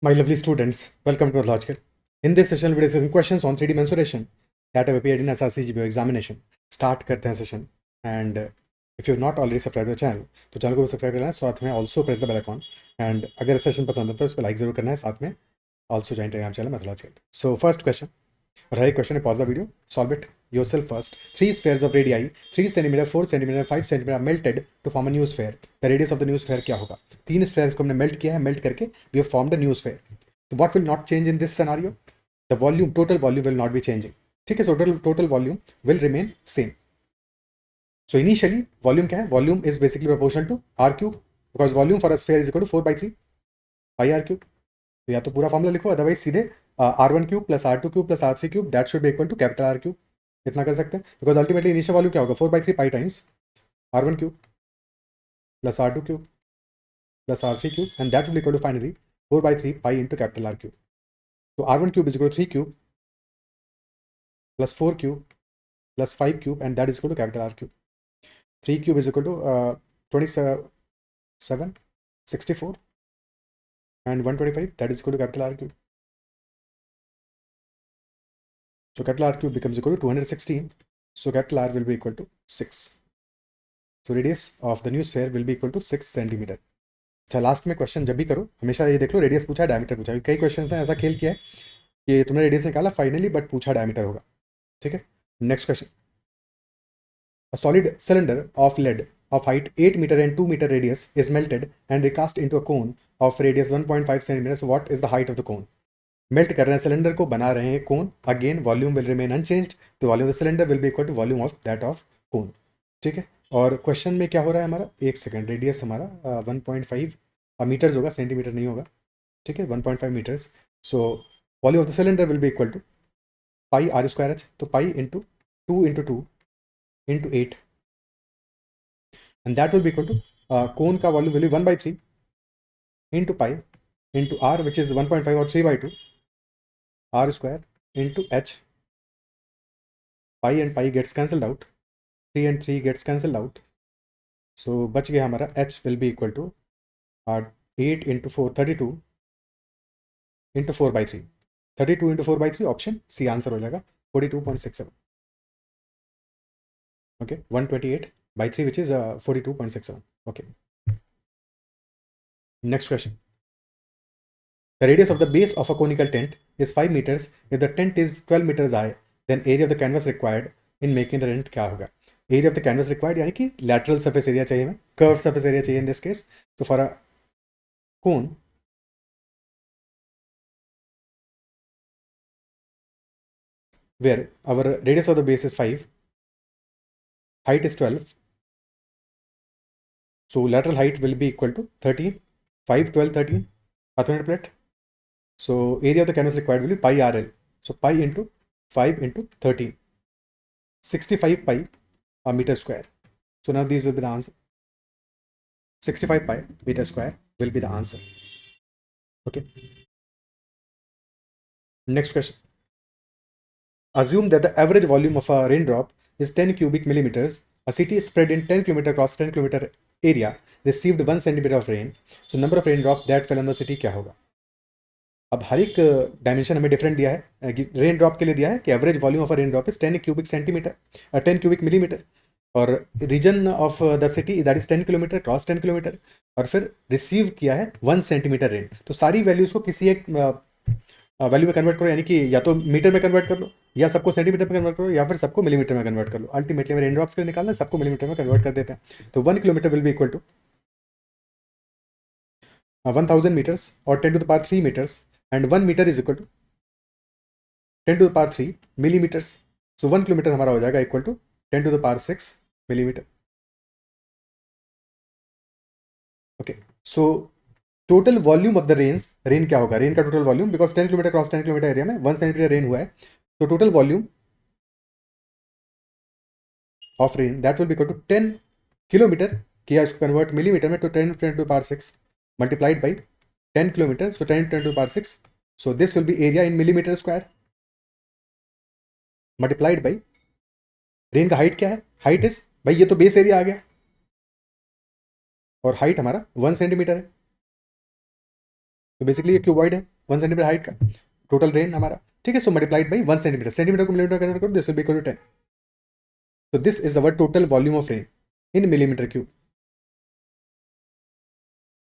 My lovely students, welcome to Logical. In this session, we'll be discussing questions on 3D mensuration that have appeared in SRC GPO examination. Start करते हैं session. And if you've not already subscribed to the channel, तो channel को भी subscribe करना है, साथ में also press the bell icon. And अगर सेशन पसंद आता है तो उसको लाइक जरूर करना है, साथ में also join Telegram channel mythological. So first question. Right question, pause the video, solve it yourself first. 3 spheres of radii 3 cm, 4 cm, 5 cm are melted to form a new sphere. The radius of the new sphere क्या होगा? 3 spheres को हमने melt किया है, melt करके we have formed a new sphere. So what will not change in this scenario? The volume, total volume will not be changing. ठीक है, so total volume will remain same. So initially volume क्या है? Volume is basically proportional to r cube, because volume for a sphere is equal to 4/3 pi r cube. तो या तो पूरा formula लिखो, otherwise सीधे r1 cube plus r2 cube plus r3 cube that should be equal to capital R cube. इतना कर सकते हैं, बिकॉज अल्टीमेटली इनिशियल वॉल्यूम क्या होगा? 4/3 pi times r1 cube plus r2 cube plus r3 cube, and that will equal to finally 4/3 pi into capital R cube. तो r1 cube is equal to 3 cube plus 4 cube plus 5 cube, and that is equal to capital R cube. 3 cube is equal to 27 64 and 125, that is equal to capital R cube. So capital R cube becomes equal to 216. So capital R will be equal to 6. So radius of the new sphere will be equal to 6 centimeter. अच्छा, last में question जब भी करो हमेशा ये देख लो, radius पूछा है डायमीटर पूछा है. कई क्वेश्चन में ऐसा खेल किया है कि तुमने रेडियस निकाला फाइनली, बट पूछा डायमीटर होगा. ठीक है, next question. A solid cylinder of lead of height 8 meter and 2 meter radius is melted and recast into a cone of radius 1.5 centimeters. So what is the height of the cone? Melt कर रहे हैं cylinder को, बना रहे हैं cone. Again volume will remain unchanged, तो volume of the cylinder will be equal to volume of that of cone. ठीक है, और क्वेश्चन में क्या हो रहा है हमारा? एक सेकंड, रेडियस हमारा 1.5 मीटर्स होगा, सेंटीमीटर नहीं होगा. ठीक है, 1.5 metres. So volume of the cylinder will be equal to pi r square h, तो pi into 2 into 2 into 8, and that will be equal to cone का volume will be 1/3 into pi into r which is 1.5 और 3/2 r square into h. Pi and pi gets cancelled out, 3 and 3 gets cancelled out, so बच गया हमारा h will be equal to 8 into 4 32 into 4/3. 32 into 4/3 option C answer हो जाएगा 42.67. okay, 128/3 which is 42.67. okay, next question. The radius of the base of a conical tent is 5 meters. If the tent is 12 meters high, then area of the canvas required in making the tent क्या होगा? Area of the canvas required यानी कि lateral surface area चाहिए हमें, curved surface area चाहिए in this case. So for a cone, where our radius of the base is 5, height is 12, so lateral height will be equal to 13, 5, 12, 13, Archimedes plate. So area of the canvas required will be pi RL. So pi into 5 into 13, 65 pi a meter square. So now these will be the answer. 65 pi meter square will be the answer. Okay. Next question. Assume that the average volume of a raindrop is 10 cubic millimeters. A city spread in 10 km across 10 km area received 1 centimeter of rain. So number of raindrops that fell on the city क्या होगा? अब हर एक dimension हमें different दिया है. Rain drop के लिए दिया है कि average volume of a rain drop is 10 cubic centimetre, 10 cubic millimetre, और region of the city that is 10 kilometre cross 10 kilometre, और फिर रिसीव किया है 1 सेंटीमीटर रेन. तो सारी वैल्यूज को किसी एक वैल्यू में कन्वर्ट करो, यानी कि या तो मीटर में कन्वर्ट कर लो, या सबको सेंटीमीटर में कन्वर्ट करो, या फिर सबको मिलीमीटर में कन्वर्ट कर लो. अल्टीमेटली रेन ड्रॉप्स के लिए निकालना है, सबको मिलीमीटर में कन्वर्ट कर देते हैं. तो 1 kilometre will be equal to 1000 metres और 10 to the power 3 meters, and 1 meter is equal to 10 to the power 3 millimeters. So 1 kilometre हमारा हो जाएगा equal to 10 to the power 6 millimeter. Okay, so total volume of the rain क्या होगा? Rain का total volume, because 10 kilometre cross 10 kilometre area में 1 centimetre rain हुआ है, तो total volume of rain that will be equal to 10 kilometre, किया इसको convert millimetre में, तो 10 to the power 6 multiplied by 10 kilometre, so 10 to the power 6. So this will be area in millimeter square multiplied by rain का height क्या है? Height is, भाई ये तो बेस एरिया आ गया, और हाइट हमारा 1 सेंटीमीटर है, तो बेसिकली ये क्यूबॉइड है. 1 सेंटीमीटर हाइट का टोटल रेन हमारा, ठीक है. So multiplied by 1 centimetre, centimetre को मिलीमीटर कन्वर्ट करो, this will be equal to 10. So this is our total volume of rain in millimeter cube.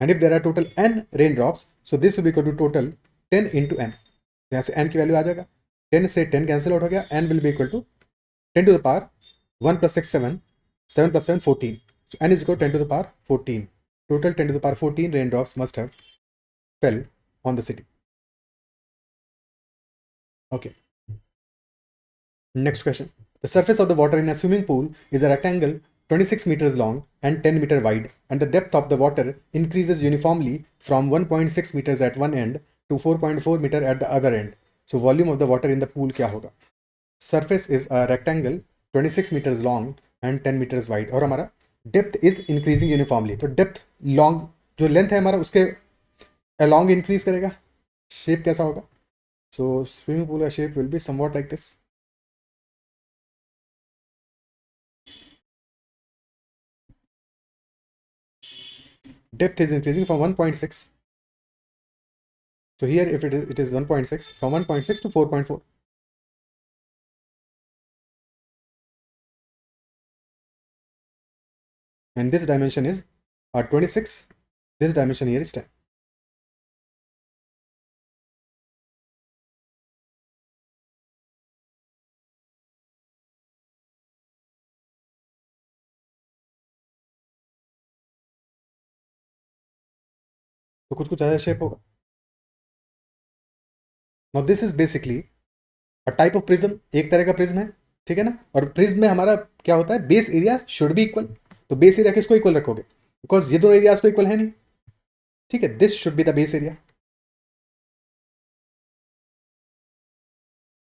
And if there are total n raindrops, so this will be equal to total 10 into n. यहाँ से n की value आ जाएगा, 10 से 10 cancel out हो गया, n will be equal to 10 to the power 1 plus 6 7, 7 plus 7 14. So n is equal to 10 to the power 14. Total 10 to the power 14 raindrops must have fell on the city. Okay. Next question. The surface of the water in a swimming pool is a rectangle 26 meters long and 10 meter wide, and the depth of the water increases uniformly from 1.6 meters at one end to 4.4 meter at the other end. So volume of the water in the pool क्या होगा? Surface is a rectangle 26 meters long and 10 meters wide, और हमारा depth is increasing uniformly. तो depth long जो length है हमारा उसके along increase करेगा. Shape कैसा होगा? So swimming pool का shape will be somewhat like this. Depth is increasing from 1.6. So here if it is 1.6, from 1.6 to 4.4. And this dimension is 26. This dimension here is 10. तो कुछ कुछ ऐसा shape होगा. Now this is basically a type of prism. एक तरह का prism है, ठीक है ना. और प्रिज्म में हमारा क्या होता है, base area should be equal. तो बेस एरिया किसको इक्वल रखोगे, बिकॉज ये दोनों एरियाज तो इक्वल है नहीं, ठीक है. This should be the base area.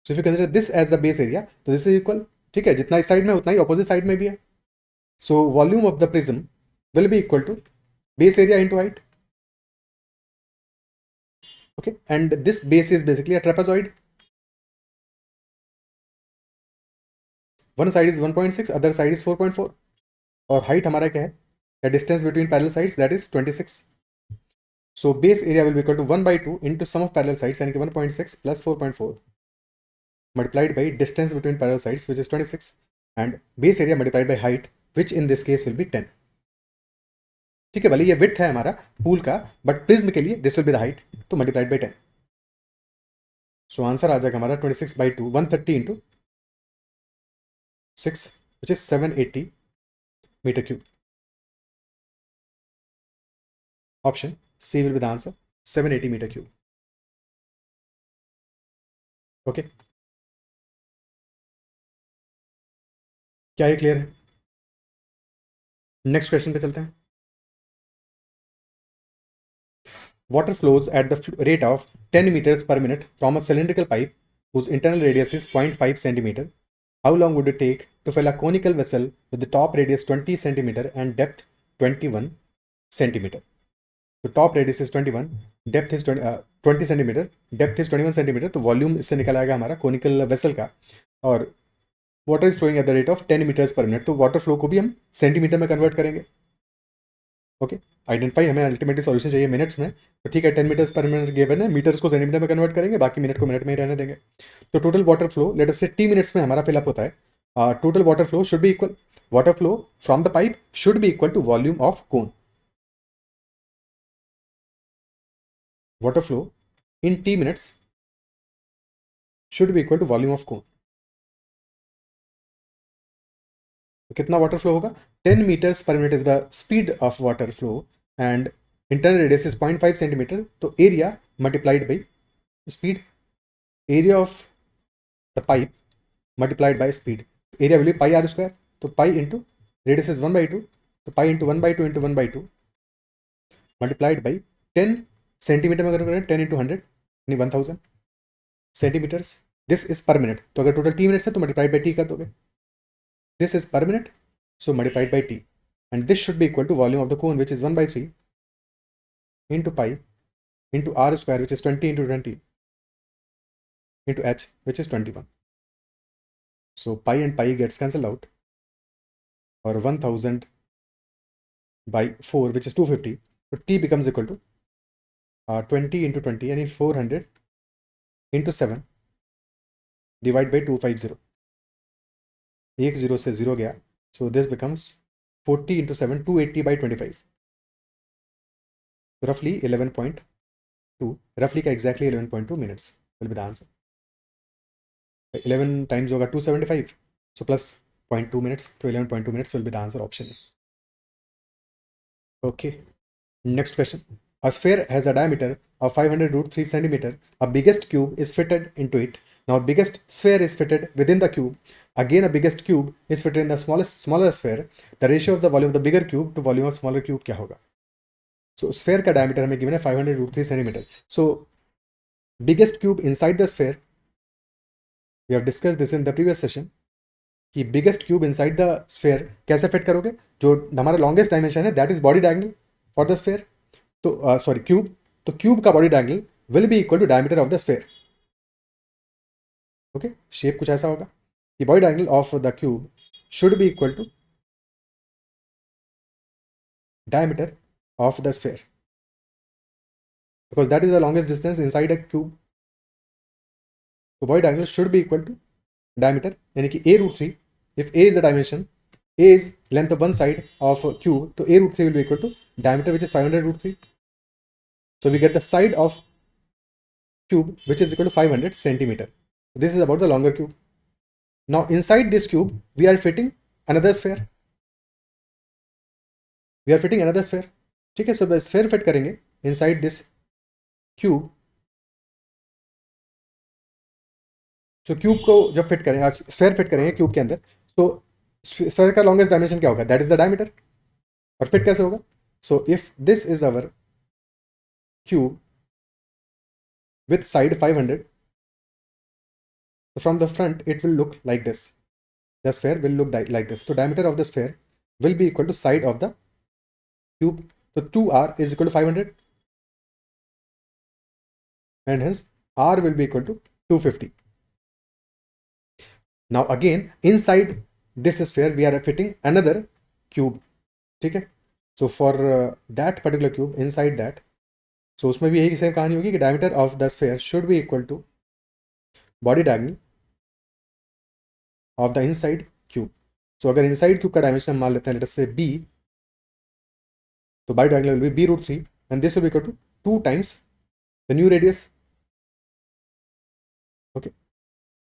So if you consider this as the base area, तो दिस इज इक्वल, ठीक है. जितना इस साइड में उतना ही ऑपोजिट साइड में भी है. So volume of the prism will be equal to base area into height. Okay, and this base is basically a trapezoid. One side is 1.6, other side is 4.4. और height हमारा क्या है, the distance between parallel sides, that is 26. So base area will be equal to 1 by 2 into sum of parallel sides, यानी कि 1.6 plus 4.4 multiplied by distance between parallel sides, which is 26, and base area multiplied by height, which in this case will be 10. ठीक है, भले ये width है हमारा pool का, but prism के लिए this will be the height, तो मल्टीप्लाइड बाई 10. सो आंसर आ जाएगा हमारा 26 by 2, 130 into 6, which is 780 meter cube. Option C will be the answer, 780 meter cube. Okay, क्या ये क्लियर है? नेक्स्ट क्वेश्चन पे चलते हैं. Water flows at the rate of 10 meters per minute from a cylindrical pipe whose internal radius is 0.5 centimeter. How long would it take to fill a conical vessel with the top radius 20 centimeter and depth 21 centimeter? So top radius is 21, depth is 20 centimeter, depth is 21 centimeter. तो volume इससे निकल आएगा हमारा conical vessel का, और water is flowing at the rate of 10 metres per minute. तो water flow को भी हम सेंटीमीटर में कन्वर्ट करेंगे. ओके, आइडेंटिफाई हमें अल्टीमेटली सॉल्यूशन चाहिए मिनट्स में, तो ठीक है 10 मीटर्स पर मिनट गिवन है, मीटर्स को सेंटीमीटर में कन्वर्ट करेंगे, बाकी मिनट को मिनट में ही रहने देंगे. तो total water flow let us say T minutes में हमारा फिलअप होता है. Total water flow should be equal, water flow from the pipe should be equal to volume of cone. Water flow in T minutes should be equal to volume of cone. तो कितना water flow होगा, 10 metres per minute is the speed of water flow and internal radius is 0.5 centimetre. तो area multiplied by speed, area of the pipe multiplied by speed. Area will be pi r square, तो pi into radius is 1 by 2, तो pi into 1 by 2 into 1 by 2 multiplied by 10 centimetre में अगर करें 10 into 100 यानी 1000 centimetres. This is per minute, तो अगर total T minutes है तो मल्टीप्लाइड बाई टी कर दोगे. This is per minute, so multiplied by t, and this should be equal to volume of the cone, which is 1 by 3 into pi into r square, which is 20 into 20 into h, which is 21. So pi and pi gets cancelled out, or 1000 by 4, which is 250. So t becomes equal to 20 into 20 यानी 400 into 7 divide by 250, एक zero से zero गया, so this becomes 40 into 7 280 by 25, रफली 11.2, रफली का exactly 11.2 minutes will be the answer. 11 times होगा 275, so plus 0.2 minutes, तो 11.2 minutes will be the answer, option A. Okay, next question. A sphere has a diameter of 500 root 3 centimeter. A biggest cube is fitted into it. Now biggest sphere is fitted within the cube. Again a biggest cube is fitted in the smaller sphere. The ratio of the volume of the bigger cube to volume of smaller cube क्या होगा? So sphere का diameter हमें given है 500 root 3 centimeter. So biggest cube inside the sphere, we have discussed this in the previous session, कि biggest cube inside the sphere कैसे fit करोगे. जो हमारा लॉन्गेस्ट डायमेंशन है that is body diagonal for the sphere, तो sorry cube, तो cube का body diagonal will be equal to diameter of the sphere. Okay, shape कुछ ऐसा होगा कि body diagonal of the cube should be equal to diameter of the sphere, because that is the longest distance inside a cube. तो body diagonal should be equal to diameter, यानी कि a root 3. If a is the dimension, a is length of one side of cube, so a root 3 will be equal to diameter, which is 500 root 3. So we get the side of cube which is equal to 500 centimeter. This is about the longer cube. Now inside this cube we are fitting another sphere. We are fitting another sphere. ठीक है, so sphere fit करेंगे inside this cube. तो cube को जब fit करें, sphere fit करेंगे cube के अंदर, तो स्फेयर का लॉन्गेस्ट डायमेंशन क्या होगा, दैट इज द डायमीटर. और फिट कैसे होगा, so if this is our cube with side 500, so from the front it will look like this. The sphere will look like this. So diameter of the sphere will be equal to side of the cube. So 2r is equal to 500 and hence r will be equal to 250. Now again inside this sphere we are fitting another cube. ठीक है, so for that particular cube inside that, so उसमें भी यही same कहानी होगी कि diameter of the sphere should be equal to body diagonal of the inside cube. So अगर inside cube का dimension मान लेते हैं let us say b, तो body diagonal will be b root 3 and this will be equal to 2 times the new radius. Okay,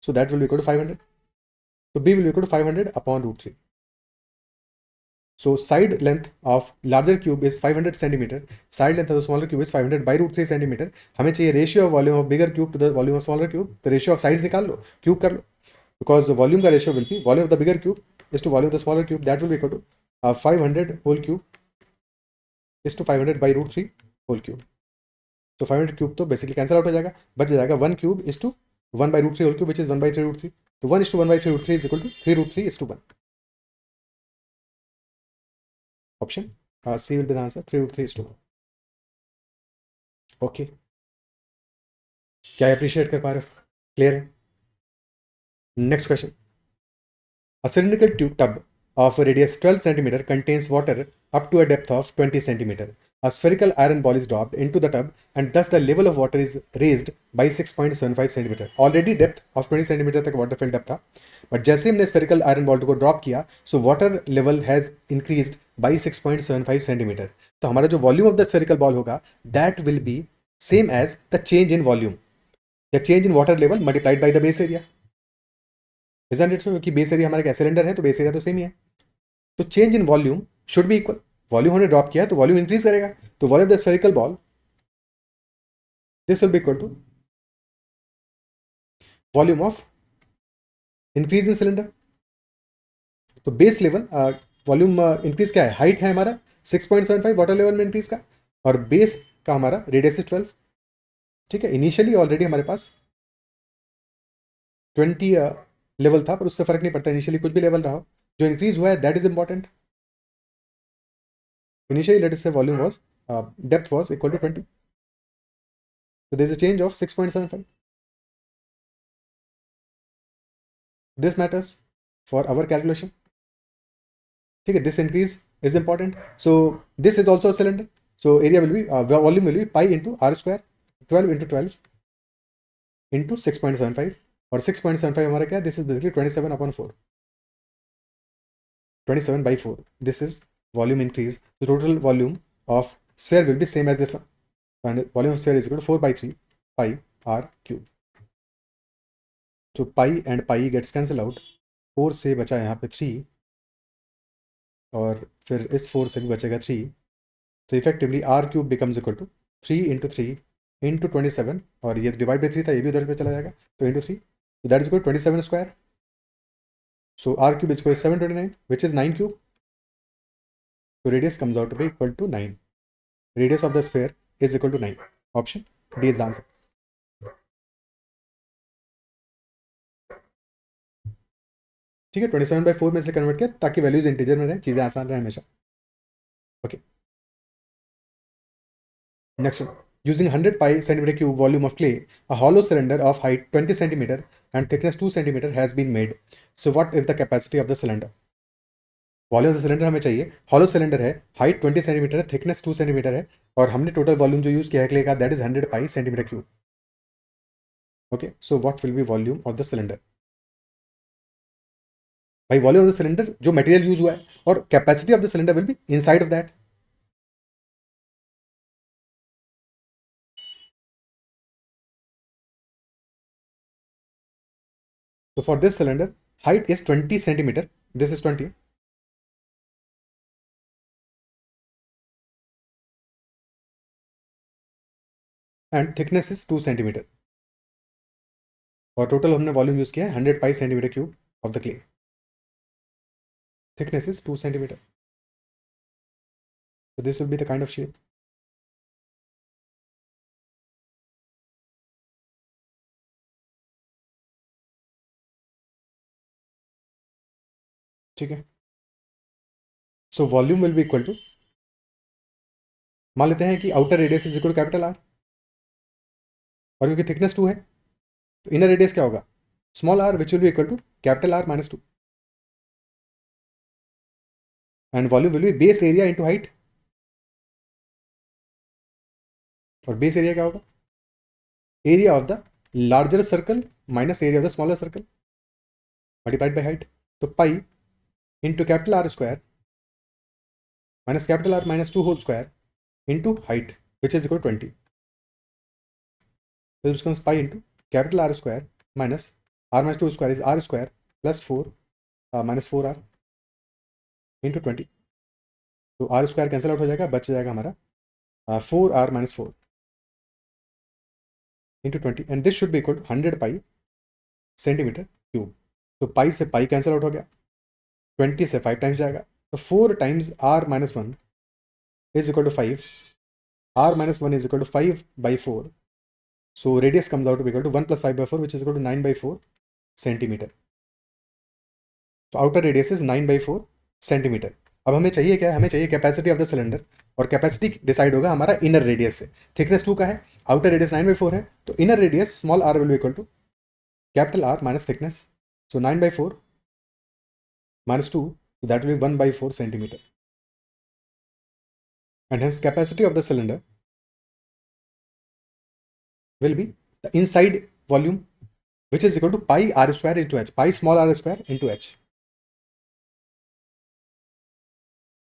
so that will be equal to 500. So b will be equal to 500 upon root 3. So side length of larger cube is 500 centimeter. Side length of the smaller cube is 500 by root 3 centimeter. हमें चाहिए ratio of volume of bigger cube to the volume of smaller cube. तो ratio of size निकाल लो, cube कर लो. Because the volume का ratio will be volume of the bigger cube is to volume of the smaller cube. That will be equal to 500 whole cube is to 500 by root 3 whole cube. तो 500 cube तो basically cancel out हो जाएगा, बच जाएगा 1 cube is to 1 by root 3 whole cube, which is 1 by 3 root 3. तो 1 is to 1 by 3 root 3 is equal to 3 root 3 is to 1. Option C will be the answer. 3 root 3 is to 1. Okay, क्या appreciate कर पा रहे हो, clear है. Next question. A cylindrical tub of radius 12 centimeter contains water up to a depth of 20 centimeter. A spherical iron ball is dropped into the tub and thus the level of water is raised by 6.75 centimeter. Already depth of 20 centimeter तक water fill depth था, but जैसे हमने spherical iron ball को drop किया, so water level has increased by 6.75 centimeter. तो हमारा जो volume of the spherical ball होगा that will be same as the change in volume, the change in water level multiplied by the base area. Isn't it so? क्योंकि base area हमारा क्या cylinder है, तो base area तो same ही है. तो change in volume should be equal. Volume हमने ड्रॉप किया है तो वॉल्यूम इंक्रीज करेगा, तो volume of the spherical ball this will be equal to volume of increase in cylinder. तो बेस लेवल वॉल्यूम इंक्रीज क्या है, हाइट है हमारा 6.75 वाटर लेवल में इंक्रीज का, और बेस का हमारा रेडियस इज 12. ठीक है, इनिशियली ऑलरेडी हमारे पास 20 लेवल था, पर उससे फर्क नहीं पड़ता, इनिशियली कुछ भी लेवल रहा हो, जो इंक्रीज हुआ है that is important. Initially let us say volume was depth was equal to 20, so there is a change of 6.75. This matters for our calculation. Okay, this increase is important. So this is also a cylinder, So area will be volume will be pi into r square 12 into 12 into 6.75 और 6.75 हमारा क्या है? This is basically 27 upon 4, 27 by 4. This is volume increase. The total volume of sphere will be same as this one, and volume of sphere is equal to 4 by 3 pi r cube. So pi and pi gets cancel out. 4 से बचा यहाँ पे 3 और फिर इस 4 से भी बचेगा 3. So effectively r cube becomes equal to 3 into 3 into 27 और ये डिवाइड बाई 3 था, ये भी उधर पे चला जाएगा, तो into 3. So that is equal to 27 square. So r cube is equal to 729, which is 9 cube. So radius comes out to be equal to 9. Radius of the sphere is equal to 9. Option D is the answer. ठीक है, 27/4 में से convert किया ताकि values integer में रहे, चीज़ें आसान रहे हमेशा. Okay, next one. Using 100 pi centimeter cube volume of clay, a hollow cylinder of height 20 centimeter and thickness 2 centimeter has been made. So what is the capacity of the cylinder? Volume of the cylinder हमें चाहिए. Hollow cylinder है, height 20 centimetre है, thickness 2 centimetre है, और हमने total volume जो use किया है क्ले का, that is 100 pi centimetre cube. Okay, so what will be volume of the cylinder? भाई वॉल्यूम ऑफ द सिलेंडर जो मटेरियल यूज हुआ है, और capacity of the cylinder will be inside of that. So for this cylinder, height is 20 centimeter. This is 20. And thickness is 2 centimeter. और total हमने volume use किया है 100 पाई centimetre cube of the clay. Thickness is 2 centimeter. So this will be the kind of shape. ठीक है, so volume will be equal to, मान लेते हैं कि outer radius is equal to capital R, और क्योंकि थिकनेस 2 है तो इनर रेडियस क्या होगा? Small r, which will be equal to capital r minus 2. And volume will be base area into height, और बेस एरिया क्या होगा? Area of the larger circle minus area of the smaller circle multiplied by height. तो pi into capital r square minus capital r minus 2 whole square into height which is equal to 20. So this becomes pi into capital R square minus R minus 2 square is R square plus 4 minus 4R into 20. तो R square cancel out हो जाएगा, बच जाएगा हमारा 4R minus 4 into 20, and this should be equal to 100 pi centimetre cube. तो पाई से pi cancel out हो गया, 20 से 5 टाइम्स जाएगा, तो 4 times R minus 1 is equal to 5. R minus 1 is equal to 5 by 4. So radius comes out to be equal to 1 plus 5 by 4, which is equal to 9 by 4 centimeter. So outer radius is 9 by 4 centimeter. अब हमें चाहिए क्या है? हमें चाहिए capacity of the cylinder, और capacity decide होगा हमारा इनर रेडियस से. थिकनेस 2 का है, आउटर रेडियस 9 by 4 है, तो inner radius small r will be equal to capital R minus thickness. So 9 by 4 minus 2, so that will be 1 by 4 centimeter. And hence capacity of the cylinder will be the inside volume, which is equal to pi r square into h, pi small r square into h,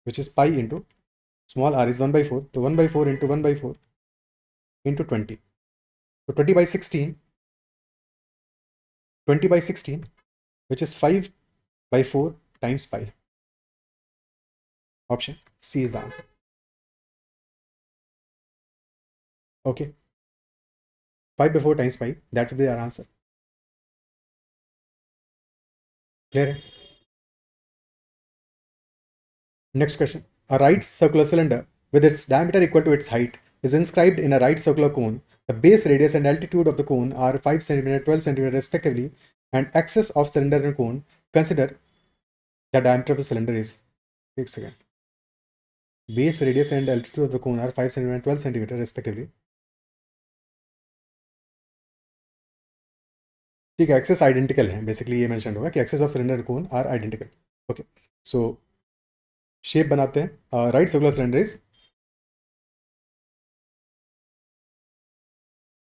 which is pi into small r is 1 by 4, so 1 by 4 into 1 by 4 into 20. So 20 by 16, 20 by 16, which is 5 by 4 times pi. Option C is the answer. Okay, 5 by 4 times pi, that will be our answer. Clear? Next question. A right circular cylinder with its diameter equal to its height is inscribed in a right circular cone. The base radius and altitude of the cone are 5 cm, 12 cm respectively, and axis of cylinder and cone. Consider the diameter of the cylinder is. 1 second. Base radius and altitude of the cone are 5 cm and 12 cm respectively. ठीक है, axes identical है, basically ये mention होगा कि axes of cylinder cone are identical. Okay, so shape बनाते हैं. Right circular cylinder is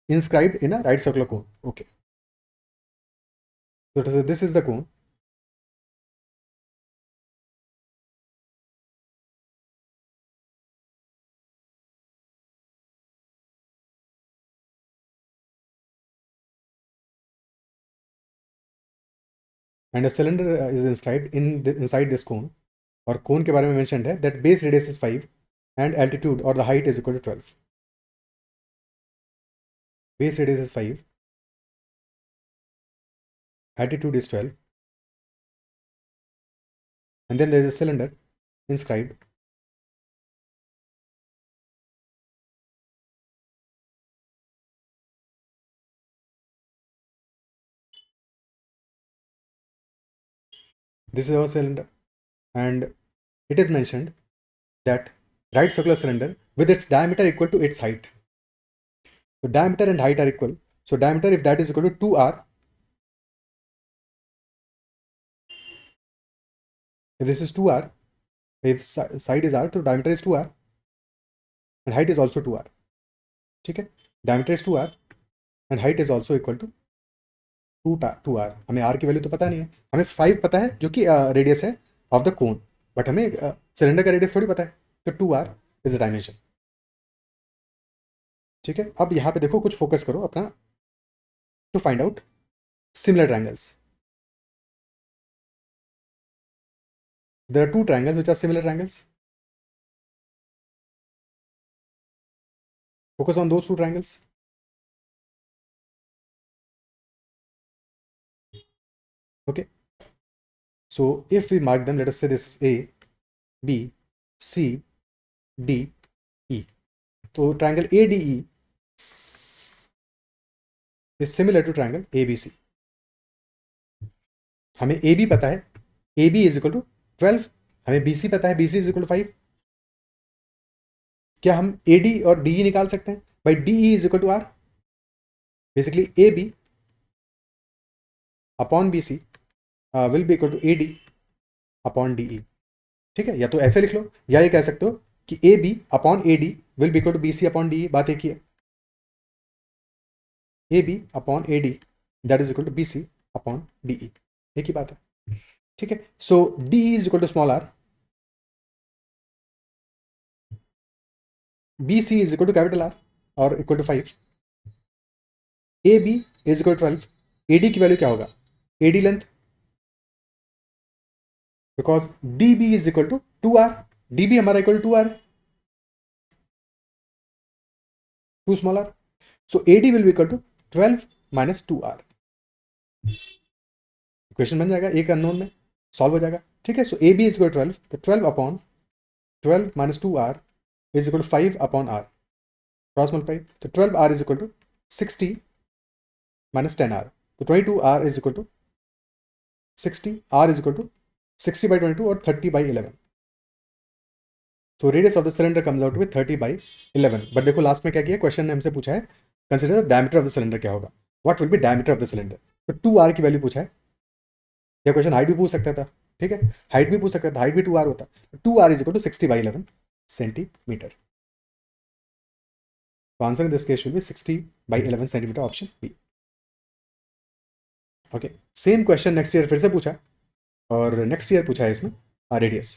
inscribed in a right circular cone. Okay. So this is the cone. And a cylinder is inscribed inside this cone. और cone के बारे में mentioned है that base radius is 5 and altitude or the height is equal to 12. Base radius is 5, altitude is 12, and then there is a cylinder inscribed. This is our cylinder, and it is mentioned that right circular cylinder with its diameter equal to its height. So diameter and height are equal. So diameter, if that is equal to 2r, if this is 2r, if side is r, so diameter is 2r and height is also 2r. ठीक है, diameter is 2r and height is also equal to 2r. हमें r की value तो पता नहीं है, हमें 5 पता है जो कि रेडियस है ऑफ द कोन, बट हमें सिलेंडर का रेडियस थोड़ी पता है, तो 2r इज द डायमेंशन. ठीक है, अब यहाँ पे देखो, कुछ फोकस करो अपना to find out similar triangles. There are two triangles which are similar triangles. Focus on those two triangles. Okay. So if we mark them, let us say this is A, B, C, D, E. So triangle ADE is similar to triangle ABC. हमें AB पता है, AB is equal to 12. हमें BC पता है, BC is equal to 5. क्या हम AD और DE निकाल सकते हैं? By DE is equal to R. Basically AB upon BC will be equal to AD upon DE. ठीक है, या तो ऐसे लिख लो, या ये कह सकते हो कि AB upon AD will be equal to BC upon DE. बात एक ही है, AB upon AD that is equal to BC upon DE. एक ही बात है. ठीक है, सो DE is equal to small r, BC is equal to capital R और equal to 5, AB is equal to 12. AD की वैल्यू क्या होगा? AD length, because DB is equal to 2R. DB हमारा equal to 2R है, 2 small r. So AD will be equal to 12 minus 2R. Equation बन जाएगा, एक unknown में solve हो जाएगा. ठीक है, सो AB is equal to 12, तो 12 upon 12 minus 2R is equal to 5 upon R. Cross multiply, तो 12R is equal to 60 minus 10R. तो 22R is equal to 60. R is equal to 60 by 22 और 30 by 11. So radius of the cylinder comes out with 30 by 11. But देखो last में क्या किया, question ने हमसे पूछा है consider the diameter of the cylinder क्या होगा, what will B diameter of the cylinder. तो 2R की वैल्यू पूछा है. यह क्वेश्चन हाइट भी पूछ सकता था. ठीक है, हाइट भी पूछ सकता था, हाइट भी 2R होता. 2R is equal to 60 by 11 centimetre. तो answer in this case should be 60 by 11 centimetre, option B. Okay, same question next year फिर से पूछा, और नेक्स्ट ईयर पूछा है इसमें रेडियस.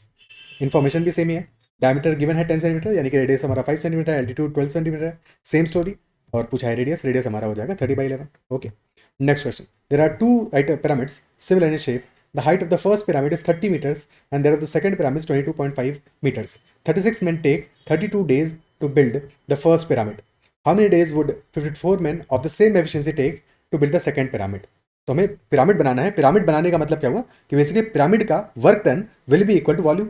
इन्फॉर्मेशन भी सेम ही है, डायमीटर गिवन है 10 सेंटीमीटर, यानी कि रेडियस हमारा 5 सेंटीमीटर, एल्टीट्यूड 12 सेंटीमीटर है, सेम स्टोरी. और पूछा है रेडियस, रेडियस हमारा हो जाएगा 30 by 11. Okay, next question. There are two pyramids similar in shape. The height of the first pyramid is 30 meters and that of the second pyramid is 22.5 meters. 36 men take 32 days to build the first pyramid. How many days would 54 men of the same efficiency take to build the second pyramid? तो हमें pyramid बनाना है. Pyramid बनाने का मतलब क्या हुआ कि basically pyramid का work done will be equal to volume.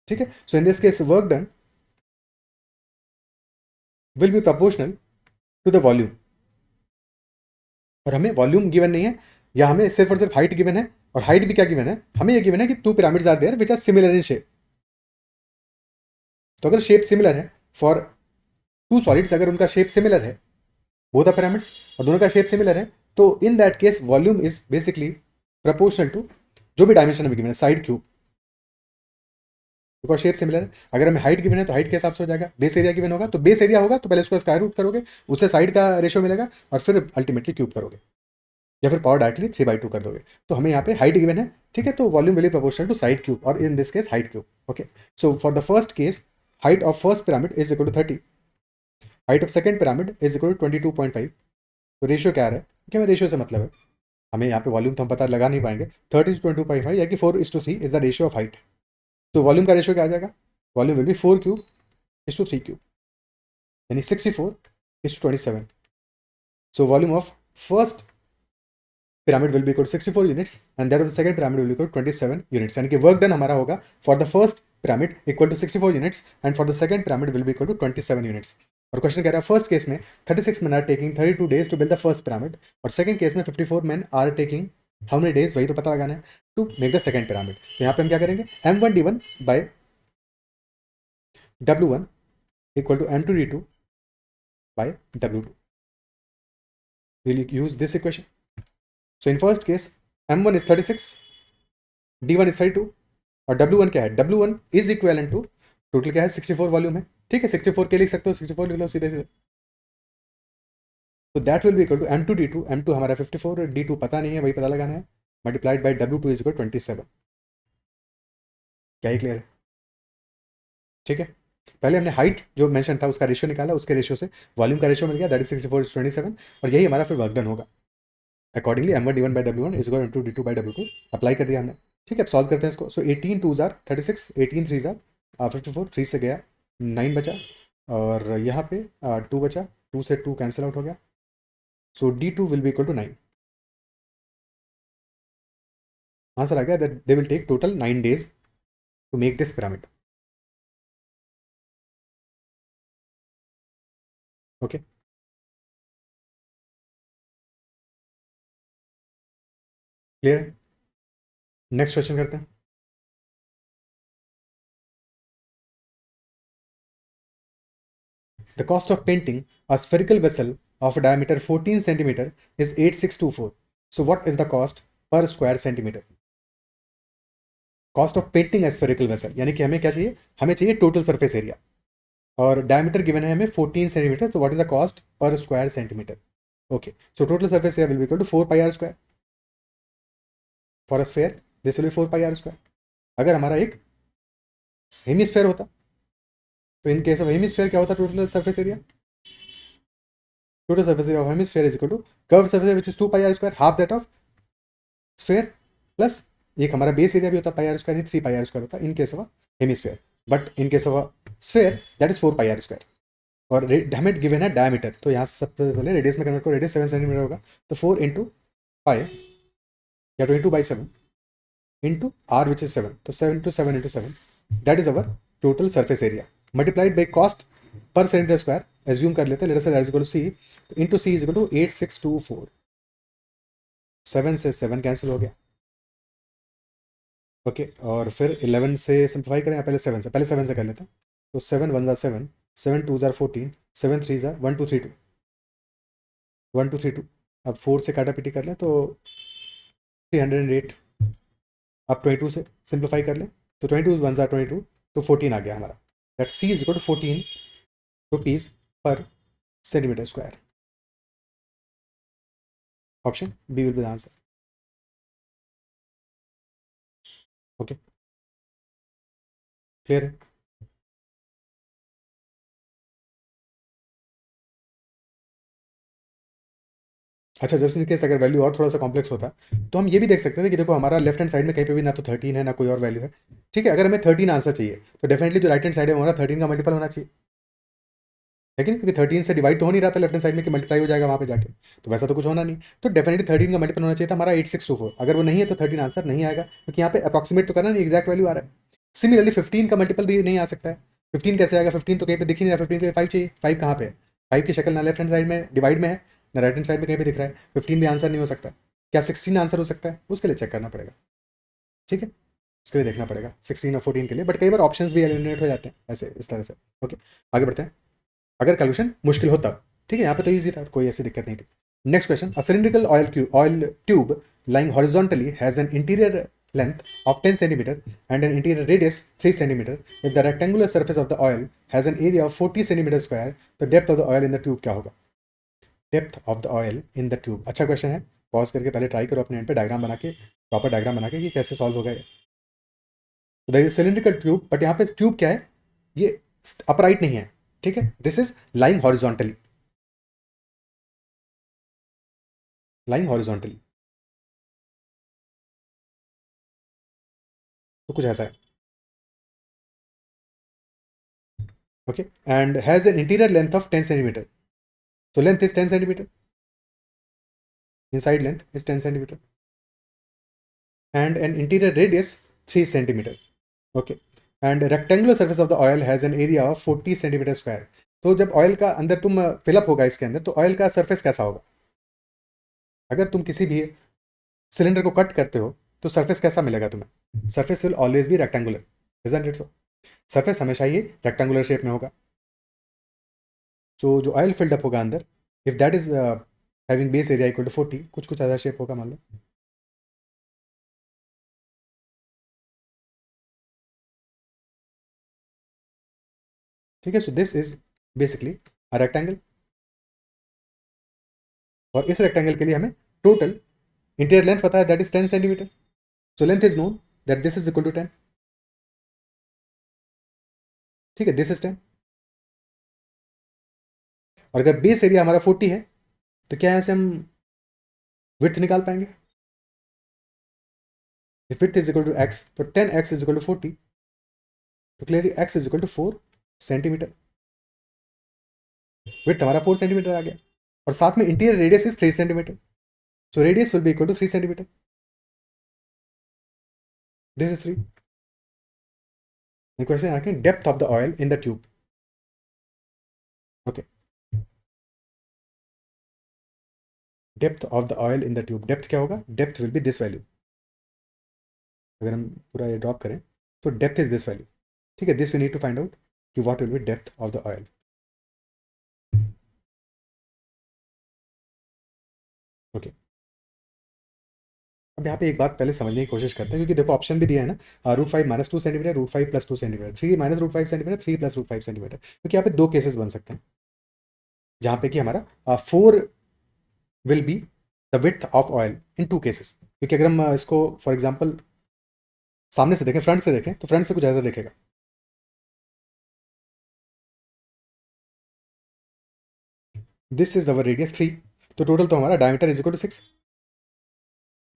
ठीक है, so in this case work done will be proportional to the volume. और हमें वॉल्यूम गिवन नहीं है, या हमें सिर्फ और सिर्फ हाइट गिवन है. और हाइट भी क्या गिवन है, हमें ये गिवन है कि 2 pyramids are there which are similar in shape. तो अगर शेप सिमिलर है फॉर 2 सॉलिड्स, अगर उनका शेप सिमिलर है, बोथ आर पिरामिड्स, और दोनों का शेप सिमिलर है, तो in that case volume is basically proportional to जो भी डायमेंशन हमें गिवन है, side cube. Because shape similar है। अगर हमें हाइट गिवन है तो हाइट के हिसाब से हो जाएगा, बेस एरिया गिवन होगा तो बेस एरिया होगा, तो पहले उसको स्क्वायर रूट करोगे, उससे साइड का रेशियो मिलेगा और फिर अल्टीमेटली क्यूब करोगे, या फिर पावर डायरेक्टली 3/2 कर दोगे। तो हमें यहाँ पे हाइट गिवन है, ठीक है, तो volume will be proportional to side cube, और in this case height cube. Okay, so for the first case height of first pyramid is equal to 30, height of second pyramid is equal to 22.5। तो ratio क्या आ रहा है, क्योंकि हमें ratio से मतलब है, हमें यहाँ पे वॉल्यूम तो हम पता लगा नहीं पाएंगे। 30:22.5 या कि 4:3 is the ratio of height. तो वॉल्यूम का रेशियो क्या आ जाएगा, वॉल्यूम विल बी 4³ 3 यानी 64:27। So volume of first pyramid will be equal to 64 units and that of the second pyramid will be equal to 27 units. यानी कि work done हमारा होगा for the first pyramid equal to 64 units and for the second pyramid will be equal to 27 units. और question कह रहा है first case में 36 men are taking 32 days to build the first pyramid और second case में 54 men are taking how many days, वही तो पता लगाना है, to make the second pyramid. तो यहाँ पे हम क्या करेंगे, m1d1 by w1 equal to m2d2 by w2. We'll use this equation. So in first case m1 is 36, d1 is 32 और w1 क्या है, w1 is equivalent to total क्या है 64 वॉल्यूम है, ठीक है, 64 के लिख सकते हो, 64 लिख लो सीधे सीधे। तो that will be equal to m2 d2, m2 हमारा 54, d2 पता नहीं है, वही पता लगाना है, multiplied by w2 is equal 27। क्या ही क्लियर है, ठीक है। पहले हमने हाइट जो मेंशन था उसका रेशियो निकाला, उसके रेशियो से वॉल्यूम का रेशियो मिल गया, दैट इज 64:27, और यही हमारा फिर वर्क डन होगा। Accordingly m1 d1 by w1 is equal to d2 by w2 apply कर दिया हमने, ठीक है। अब सॉल्व करते हैं इसको। सो 18 2s are 36, 18 3s are 54, 3 से गया 9 बचा, और यहाँ पे 2 बचा, 2 से 2 कैंसिल आउट हो गया। So d2 will be equal to 9। Answer आ गया that they will take total 9 days to make this pyramid. Okay, clear है। नेक्स्ट क्वेश्चन करते हैं। The cost of painting a spherical vessel of a diameter 14 centimeter is 8624. So what is the cost per square centimeter? Cost of painting a spherical vessel, यानी कि हमें क्या चाहिए, हमें चाहिए टोटल सरफेस एरिया, और डायमीटर गिवन है हमें 14 सेंटीमीटर, तो what is the cost per square centimetre. Okay, so total surface area will be equal to 4πr²। For a sphere this will be 4πr²। अगर हमारा एक हेमिस्फेयर होता तो in case of hemisphere क्या होता, total surface area, total surface area of hemisphere is equal to curved surface area which is 2πr², half that of sphere plus एक हमारा base area भी होता πr², नहीं 3πr² होता in case of hemisphere, but in case of sphere that is 4πr²। और हमें given है diameter, तो यहाँ से सबसे पहले रेडियस में कन्वर्ट करो, रेडियस 7 सेंटीमीटर होगा, तो 4 इंटू पाई या 22/7 इंटू आर विच इज 7, तो 7 that is our total surface area multiplied by cost per centimetre square assume कर लेते हैं, let us say that is equal to C, तो into C is equal to 8624, 7 से 7 cancel हो गया। Okay, और फिर 11 से सिंप्लीफाई करें, पहले 7 से कर लेते हैं, तो 7 1 ज़ा 7, 7 2 ज़ा 14, 7 3 ज़ा 1 2 3 2, 1 2 3 2। अब 4 से काटा पीटी कर लें तो 308। अब 22 से सिंप्लीफाई कर लें तो 22 1 ज़ा 22, तो 14 आ गया हमारा, that C is equal to 14 rupees per centimetre square. Option B will be the answer. Okay, clear है। अच्छा, जस्ट इन केस अगर वैल्यू और थोड़ा सा कॉम्प्लेक्स होता तो हम ये भी देख सकते थे कि देखो हमारा लेफ्ट हैंड साइड में कहीं पे भी ना तो 13 है ना कोई और वैल्यू है, ठीक है। अगर हमें 13 आंसर चाहिए तो डेफिनेटली जो राइट हैंड साइड है हमारा 13 का मल्टीपल होना चाहिए, है कि नहीं, क्योंकि 13 से डिवाइड तो हो नहीं रहा था लेफ्ट हैंड साइड में कि मल्टीप्लाई हो जाएगा वहाँ पे जाके, तो वैसा तो कुछ होना नहीं, तो डेफिनेटली 13 का मल्टीपल होना चाहिए था हमारा 8624। अगर वो नहीं है तो 13 आंसर नहीं आएगा, क्योंकि यहाँ पे अप्रॉक्सीमेट तो करना नहीं, एग्जैक्ट वैल्यू आ रहा है। सिमिलरली 15 का मल्टीपल नहीं आ सकता है, 15 कैसे आएगा, 15 तो कहीं पे दिख ही नहीं रहा, 15 के लिए 5 चाहिए, 5 कहाँ पे है, 5 की शक्ल ना लेफ्ट हैंड साइड में डिवाइड में है ना राइट हैंड साइड में कहीं पे दिख रहा है, 15 भी आंसर नहीं हो सकता। क्या 16 आंसर हो सकता है, उसके लिए चेक करना पड़ेगा, ठीक है, उसके लिए देखना पड़ेगा 16 और 14 के लिए, बट कई बार ऑप्शंस भी एलिमिनेट हो जाते हैं ऐसे इस तरह से। ओके, आगे बढ़ते हैं। अगर कैलकुलेशन मुश्किल हो तब, ठीक है, यहाँ पे तो ईजी था, कोई ऐसी दिक्कत नहीं थी। Next question, a cylindrical oil tube lying horizontally has an interior length of 10 centimeter and an interior radius 3 centimeter, if the rectangular surface of the oil has an area of 40 centimeter square, the depth of the oil in the tube क्या होगा? Depth of the oil in the tube. अच्छा question है, pause करके पहले try करो अपने and पे diagram बना के, प्रॉपर डायग्राम बना के कि कैसे सॉल्व होगा ये. तो सिलिंड्रिकल ट्यूब, बट यहाँ पे ट्यूब क्या है, ये अपराइट नहीं है, ठीक है. This is lying horizontally, lying horizontally. तो कुछ ऐसा है. Okay, and has an interior length of 10 centimetre. तो length is 10 centimetre, inside length is 10 centimeter and an interior radius 3 centimeter. Okay, and rectangular surface of the oil has an area of 40 centimeter square. तो जब oil का अंदर तुम fill up होगा इसके अंदर, तो ऑयल का सरफेस कैसा होगा? अगर तुम किसी भी सिलेंडर को कट करते हो तो सरफेस कैसा मिलेगा तुम्हें? Surface will always be rectangular, isn't it so? Surface हमेशा ही रेक्टेंगुलर शेप में होगा. तो जो ऑयल फिल्ड अप होगा अंदर, if that is having base area equal to 40, कुछ कुछ ऐसा शेप होगा मान लो. ठीक है, so this is basically a rectangle, और इस रेक्टेंगल के लिए हमें टोटल इंटीरियर लेंथ पता है, that is 10 centimetre. So length is known that this is equal to 10. ठीक है, दिस इज 10. और अगर बेस एरिया हमारा 40 है, तो क्या यहाँ से हम विड्थ निकाल पाएंगे? If width is equal to x, तो 10x इज इक्वल टू 40, तो clearly x is equal to 4 centimetre. Width हमारा 4 सेंटीमीटर आ गया, और साथ में interior radius is 3 centimetre. So radius will be equal to 3 centimetre. This is 3. Question आके depth of the oil in the tube. Okay, depth of the oil in the tube. Depth क्या होगा? Depth will B this value. अगर हम पूरा ये drop करें तो depth is this value. ठीक है, this we need to find out कि what will be depth of the oil. Okay, अब यहाँ पे एक बात पहले समझने की कोशिश करते हैं, क्योंकि देखो ऑप्शन भी दिया है ना, √5 -2 सेंटीमीटर, √5 + 2 सेंटीमीटर, 3 -√5 सेंटीमीटर, 3 + √5 सेंटीमीटर. क्योंकि यहाँ पे दो केसेस बन सकते हैं जहाँ पे कि हमारा 4 will be the width of oil in 2 cases. क्योंकि अगर हम इसको फॉर एग्जाम्पल सामने से देखें, फ्रंट से देखें, तो फ्रंट से कुछ ऐसा देखेगा. दिस इज अवर रेडियस 3, तो टोटल तो हमारा diameter is equal to 6.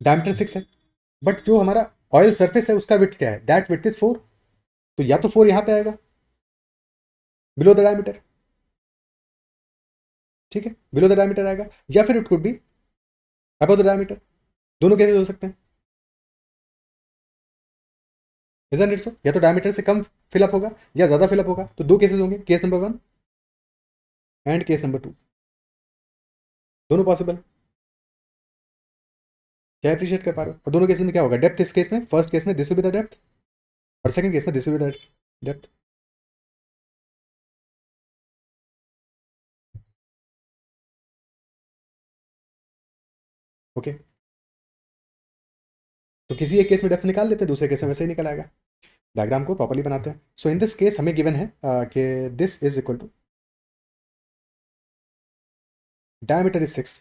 Diameter 6 है, बट जो हमारा ऑयल सरफेस है उसका विड्थ क्या है? That width is 4. तो या तो 4 यहाँ पे आएगा बिलो द डायमीटर, ठीक है, बिलो द डायमीटर आएगा, या फिर it could be above the diameter. दोनों केसेस हो सकते हैं, इजंट इट सो? या तो डायमीटर से कम फिलअप होगा या ज्यादा फिलअप होगा. तो दो केसेस होंगे, case number 1 and case number 2, दोनों पॉसिबल. क्या अप्रिशिएट कर पा रहे हो? और दोनों केसेस में क्या होगा? डेप्थ इस केस में, फर्स्ट केस में this will be the depth, और सेकंड केस में this will be the depth. Okay, तो किसी एक केस में डेप्थ निकाल लेते हैं, दूसरे केस में वैसे ही निकल आएगा. डायग्राम को प्रॉपर्ली बनाते हैं. सो इन दिस केस हमें गिवन है कि this is equal to diameter is 6,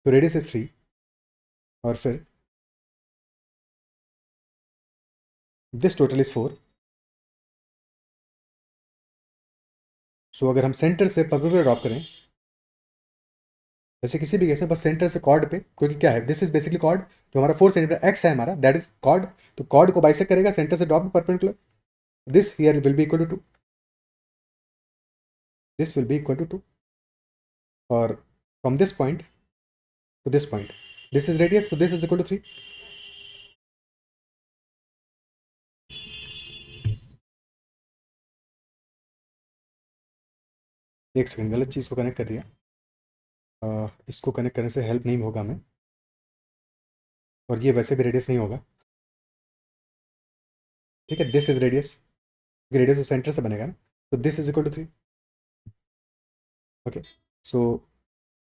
तो रेडियस इज 3, और फिर दिस टोटल इज 4. सो अगर हम सेंटर से परपेंडिकुलर ड्रॉप करें, वैसे किसी भी केस में बस सेंटर से कॉर्ड पे, क्योंकि क्या है, दिस इज बेसिकली कॉर्ड, जो हमारा 4 सेंटीमीटर एक्स है हमारा, दैट इज कॉर्ड. तो कॉर्ड को बाइसेक्ट करेगा सेंटर से drop perpendicular. This here will be equal to 2, this will be equal to 2, और from this point to this point, this is radius, so this is equal to 3. एक second, गलत चीज़ को connect कर दिया. इसको connect करने से हेल्प नहीं होगा हमें, और ये वैसे भी रेडियस नहीं होगा. ठीक है, दिस इज रेडियस, रेडियस तो सेंटर से बनेगा ना, तो this is equal to 3. Okay, so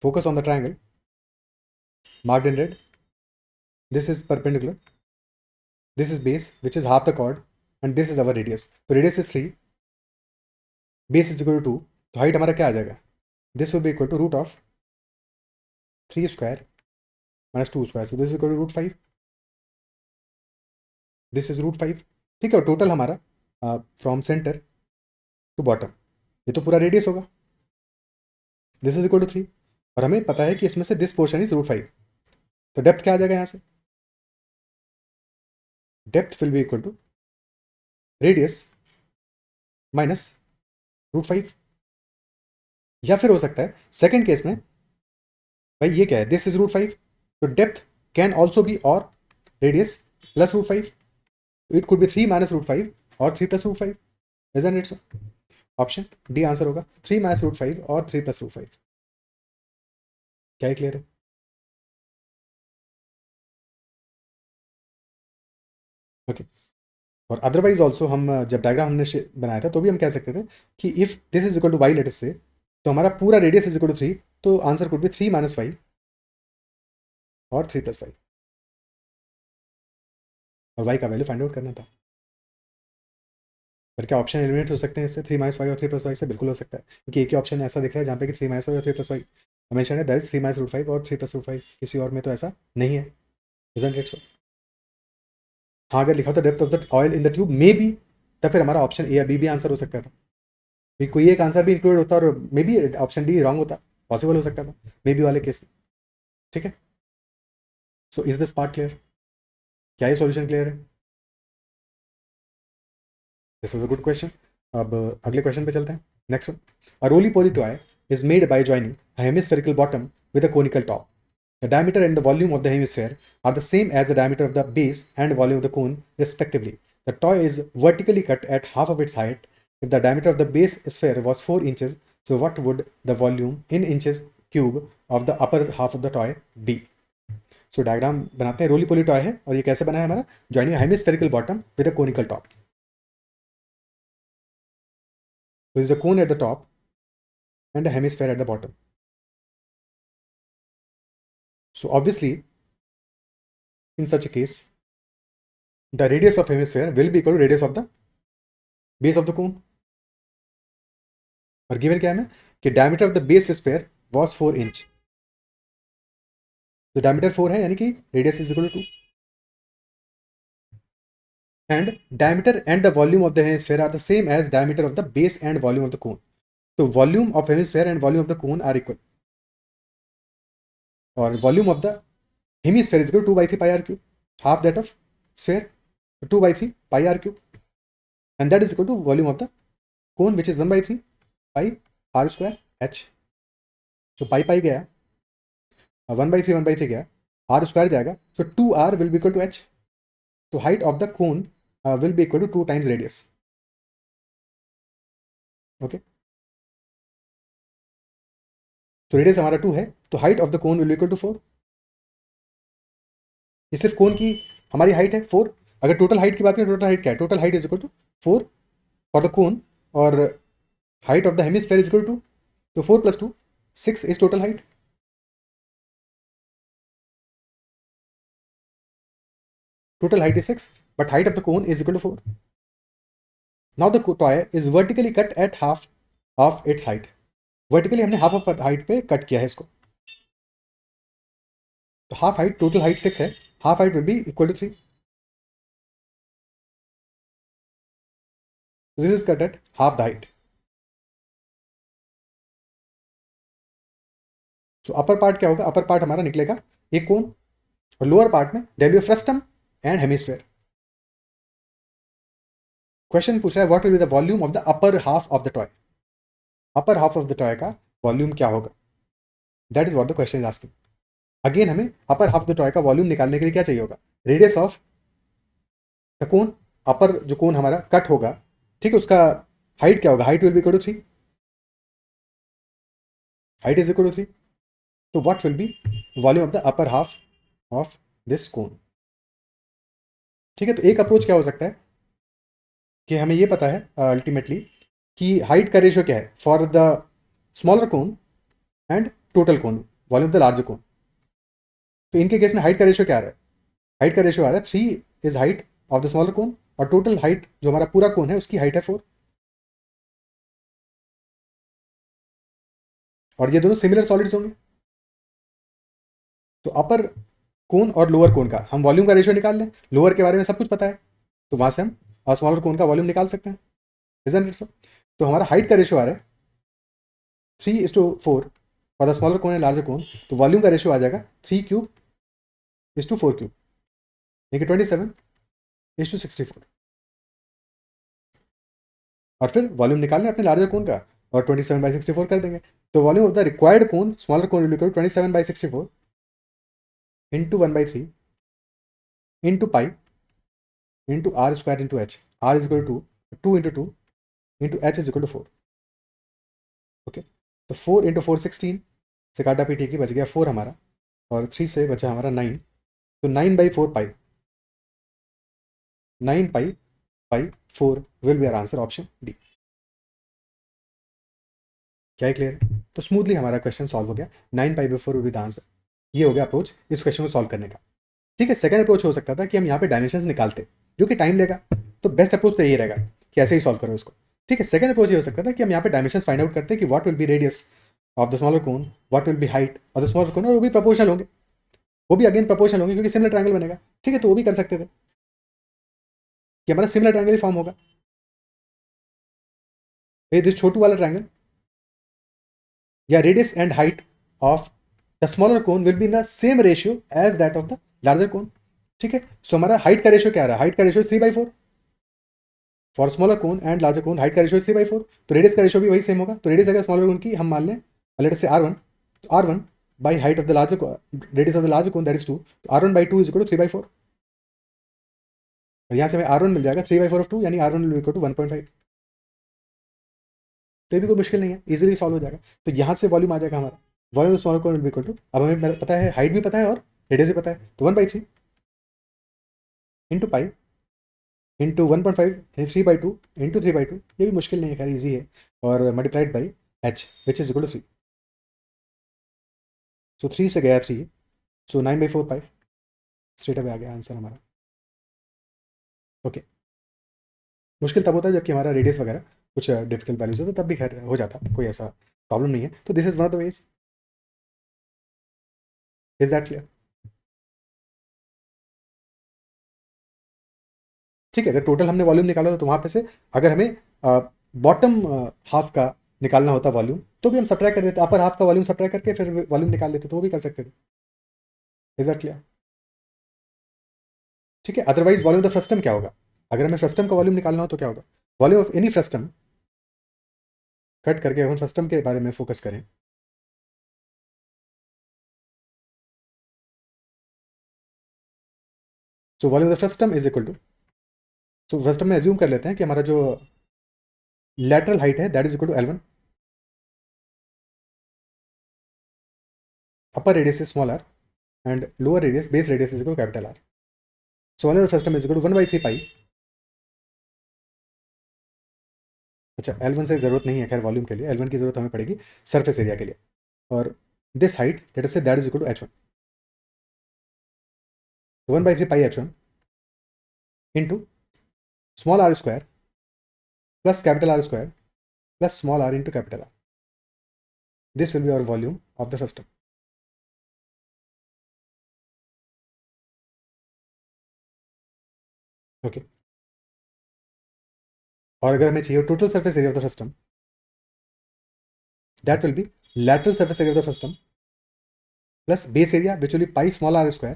focus on the triangle marked in red. This is perpendicular, this is base which is half the chord and this is our radius. तो radius is 3, base is equal to 2, तो height हमारा क्या आ जाएगा? This will be equal to root of 3 square minus 2 square, so this is equal to root 5. This is root 5. ठीक है, total हमारा from centre to bottom ये तो पूरा रेडियस होगा. दिस इज इक्वल टू 3 और हमें पता है कि इसमें से दिस पोर्शन इज रूट 5, तो डेप्थ क्या आ जाएगा यहाँ से? Depth will be equal to radius minus root 5. या फिर हो सकता है सेकेंड केस में, भाई ये क्या है, दिस इज रूट 5, तो डेप्थ कैन ऑल्सो बी और radius plus root 5. It could be 3 minus root 5 और 3 plus root 5. Isn't it so? Option D answer होगा, 3 माइनस रूट 5 और 3 प्लस रूट 5. क्या क्लियर है? ओके. और अदरवाइज ऑल्सो हम जब डायग्राम हमने बनाया था तो भी हम कह सकते थे कि if this is equal to y let us say, तो हमारा पूरा रेडियस इज इक्वल टू 3, तो आंसर कुड बी 3 माइनस 5 और 3 प्लस 5. और वाई का वैल्यू फाइंड आउट करना था. पर क्या ऑप्शन एलिमिनेट हो सकते हैं इससे 3 माइनस 5 और 3 प्लस 5 से? बिल्कुल हो सकता है, क्योंकि एक ही ऑप्शन ऐसा दिख रहा है जहाँ पे कि 3 माइनस 5 और 3 प्लस 5 हमेशा है, दैट इज 3 माइनस रूट 5 और 3 प्लस रूट 5. किसी और में तो ऐसा नहीं है. इजंट इट सो? हाँ, अगर लिखा होता depth of the oil in the tube may be, तब फिर हमारा ऑप्शन ए या बी भी आंसर हो सकता था. कोई एक आंसर भी इंक्लूड होता और may be option D wrong होता, पॉसिबल हो सकता था मे बी वाले केस में. ठीक है, so is this part clear? क्या ये सॉल्यूशन क्लियर है? This was a good question. अब अगले क्वेश्चन पे चलते हैं. Next one, a roly poly toy is made by joining a hemispherical bottom with a conical top. The diameter and the volume of the hemisphere are the same as the diameter of the base and volume of the cone, respectively. The toy is vertically cut at half of its height. If the diameter of the base sphere was 4 inches, so what would the volume in inches cube of the upper half of the toy be? So diagram बनाते हैं. रोली poly toy है और ये कैसे बना है हमारा? Joining a hemispherical bottom with a conical top. So there is a cone at the top and a hemisphere at the bottom. So obviously, in such a case, the radius of hemisphere will be equal to radius of the base of the cone. और given क्या है हमें कि diameter of the base sphere was 4 inch. तो diameter 4 है, यानी कि radius is equal to 2. And diameter and the volume of the hemisphere are the same as diameter of the base and volume of the cone. तो volume of hemisphere and volume of the cone are equal. और volume of the hemisphere is equal to 2/3 pi r cube, half that of sphere, 2/3 pi r cube, and that is equal to volume of the cone which is 1/3 pi r square h. तो pi pi गया, 1/3 गया, r square जाएगा, so 2r will be equal to h. तो height of the cone will be equal to 2 times radius. Okay, तो radius हमारा 2 है, तो height of the cone will be equal to 4. ये सिर्फ कोन की हमारी हाइट है 4. अगर टोटल हाइट की बात करें, टोटल हाइट क्या है? Total height is equal to 4 for the cone, और height of the hemisphere is equal to, तो 4 plus 2 6 is total height. Total height is 6, but height of the cone is equal to 4. Now the toy is vertically cut at half of its height. Vertically हमने half of height पे cut किया है इसको. तो half height, total height 6 है, half height will be equal to 3. So this is cut at half the height. So upper part क्या होगा? Upper part हमारा निकलेगा एक कोन, और lower part में there will be a frustum and hemisphere. Question पूछ रहा है what will be the volume of the upper half of the toy. Upper half of the toy का वॉल्यूम क्या होगा? That is what the question is asking. Again हमें upper half of the toy का volume निकालने के लिए क्या चाहिए होगा? Radius of the cone. Upper जो कोन हमारा कट होगा, ठीक है, उसका हाइट क्या होगा? Height will be equal to 3. Height is equal to 3. तो what will be volume of the upper half of this cone? ठीक है, तो एक अप्रोच क्या हो सकता है कि हमें ये पता है अल्टीमेटली कि हाइट का रेशियो क्या है for the smaller cone and total cone, volume of the larger cone. तो इनके केस में हाइट का रेशियो क्या आ रहा है? हाइट का रेशियो आ रहा है 3 is height of the smaller cone, और टोटल हाइट जो हमारा पूरा कोन है उसकी हाइट है 4, और ये दोनों सिमिलर सॉलिड्स होंगे। तो अपर कोन और लोअर कोन का हम वॉल्यूम का रेशियो निकाल लें, लोअर के बारे में सब कुछ पता है, तो वहां से हम स्मॉलर कोन का वॉल्यूम निकाल सकते हैं, इजंट इट सो? तो हमारा हाइट का रेशियो आ रहा है 3:4 for the smaller cone and larger cone, तो वॉल्यूम का रेशियो आ जाएगा 3³ 4³ यानी कि 27:64, और फिर वॉल्यूम निकाल लें अपने लार्जर कोन का और 27/64 कर देंगे। तो volume of the required cone smaller cone will equal 27/64 into 1/3 into pi into r square into h, r is equal to 2 into 2 into h is equal to 4। Okay, तो 4 इंटू 4 16 से काटा पीटी की बच गया 4 हमारा, और 3 से बचा हमारा 9, तो 9/4 pi, 9 pi 4 will be our answer, option D. क्या है क्लियर? तो स्मूथली हमारा क्वेश्चन सॉल्व हो गया, 9 पाई/4 विल बी द आंसर। ये हो गया अप्रोच इस क्वेश्चन को सॉल्व करने का। ठीक है, सेकंड अप्रोच हो सकता था कि हम यहाँ पे डायमेंशंस निकालते, जो कि टाइम लेगा, तो बेस्ट अप्रोच तो यही रहेगा कि ऐसे ही सॉल्व करो इसको। ठीक है, सेकंड अप्रोच ये हो सकता था कि हम यहाँ पे डायमेंशंस फाइंड आउट करते कि what will be radius of the smaller cone, what will be height of the smaller cone, और वो भी प्रोपोर्शनल होंगे, वो भी अगेन प्रोपोर्शनल होंगे क्योंकि सिमिलर ट्रायंगल बनेगा। ठीक है, तो वो भी कर सकते थे कि हमारा सिमिलर ट्रायंगल ही फॉर्म होगा। दिस छोटू वाला ट्रायंगल या radius and height of the smaller cone will be in the same ratio as that of the larger cone. ठीक है, सो हमारा हाइट का रेशियो क्या आ रहा है? हाइट का ratio 3/4 for smaller cone and larger cone, height का रेशियो 3/4, तो रेडियस का रेशियो भी वही सेम होगा। तो रेडियस अगर स्मॉलर कोन की हम मान लें लेट अस से r1, तो r1 by height of the larger radius of the larger cone that is 2, तो r1/2 इज इक्वल टू 3/4, और यहाँ से हमें r1 मिल जाएगा 3/4 ऑफ 2 यानी r1 विल इक्वल टू 1.5। तो ये भी कोई मुश्किल नहीं है, इजीली सॉल्व हो जाएगा। तो यहाँ से वॉल्यूम आ जाएगा हमारा, volume of smaller cone will be equal to, अब हमें पता है हाइट भी पता है और रेडियस भी पता है, तो 1/3 इंटू पाई इंटू 1.5 यानी 3/2 इंटू 3/2, ये भी मुश्किल नहीं है, खैर ईजी है, और multiplied by H which is equal to 3। So 3 से गया 3, सो 9/4 पाई, स्ट्रेट अवे आ गया आंसर हमारा। ओके, मुश्किल तब होता है जबकि हमारा रेडियस वगैरह कुछ डिफिकल्ट वैल्यूज हो, तो तब भी खैर हो जाता, कोई ऐसा प्रॉब्लम नहीं है। तो this is one of the ways, is that clear? ठीक है, अगर टोटल हमने वॉल्यूम निकाला तो वहाँ पे से अगर हमें बॉटम हाफ का निकालना होता वॉल्यूम, तो भी हम सब्ट्रैक्ट कर देते, अपर हाफ का वॉल्यूम सब्ट्रैक्ट करके फिर वॉल्यूम निकाल लेते, तो वो भी कर सकते थे। Is that clear? ठीक है, otherwise volume of the frustum क्या होगा? अगर हमें फ्रस्टम का वॉल्यूम निकालना हो तो क्या होगा? Volume of any frustum, cut करके हम फ्रस्टम के बारे में फोकस करें, so volume of the frustum is equal to, so frustum में एज्यूम कर लेते हैं कि हमारा जो लैटरल हाइट है that is equal to L1, upper radius is small r and lower radius base radius is equal to capital R. So volume of the system is equal to 1/3 pi. अच्छा, L1 से ज़रूरत नहीं है खैर volume के लिए, L1 की ज़रूरत हमें पड़ेगी सरफेस एरिया के लिए, और this height let us say that is equal to h1, 1/3 pi h1 into small r square plus capital R square plus small r into capital R. This will be our volume of the system. Okay, और अगर हमें चाहिए total surface area of the system, that will be lateral surface area of the system plus base area which will be pi small r square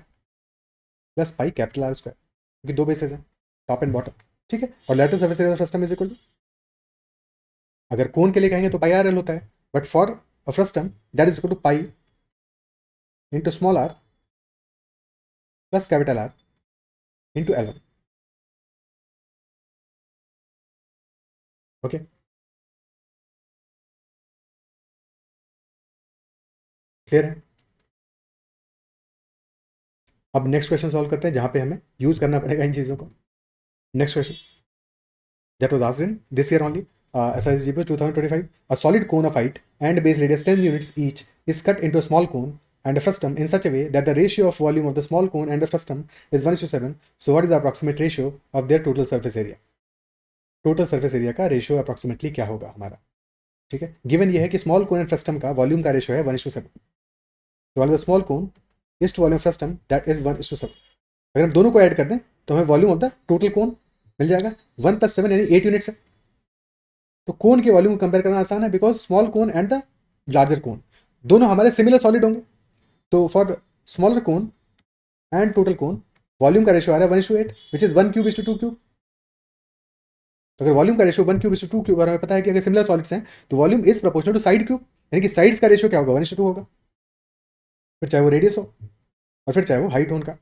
plus pi capital R square, क्योंकि दो bases हैं top and bottom. ठीक है, और lateral surface area of the system is equal to, अगर cone के लिए कहेंगे तो पाई आर एल होता है, but for a frustum that is equal to pi into small r plus capital R into L1। Okay, clear है? अब next question solve करते हैं जहां पे हमें यूज करना पड़ेगा इन चीजों को। Next question that was asked in this year only, SISGP 2025. A solid cone of height and base radius 10 units each is cut into a small cone and a frustum in such a way that the ratio of volume of the small cone and the frustum is 1:7. So what is the approximate ratio of their total surface area? Total surface area का ratio approximately क्या होगा हमारा, ठीक है। Given ये है कि small cone and frustum का वॉल्यूम का रेशियो है 1:7, तो small cone east volume frustum that is 1:7। अगर हम दोनों को ऐड कर दें तो हमें वॉल्यूम ऑफ द टोटल कोन मिल जाएगा 1 + 7 यानी 8 यूनिट्स है। तो कोन के वॉल्यूम को कंपेयर करना आसान है because small cone and the larger cone दोनों हमारे सिमिलर सॉलिड होंगे। तो for smaller cone and total cone volume का रेशियो आ रहा है 1:8 which is 1 cube is to 2 cube. तो अगर वॉल्यूम का ratio 1 cube is to 2 cube और हमें पता है कि अगर सिमिलर सॉलिड्स हैं तो volume is proportional to side cube, यानी कि साइड्स का रेशियो क्या होगा 1:2 होगा, फिर चाहे वो रेडियस हो और फिर चाहे वो हाइट हो उनका।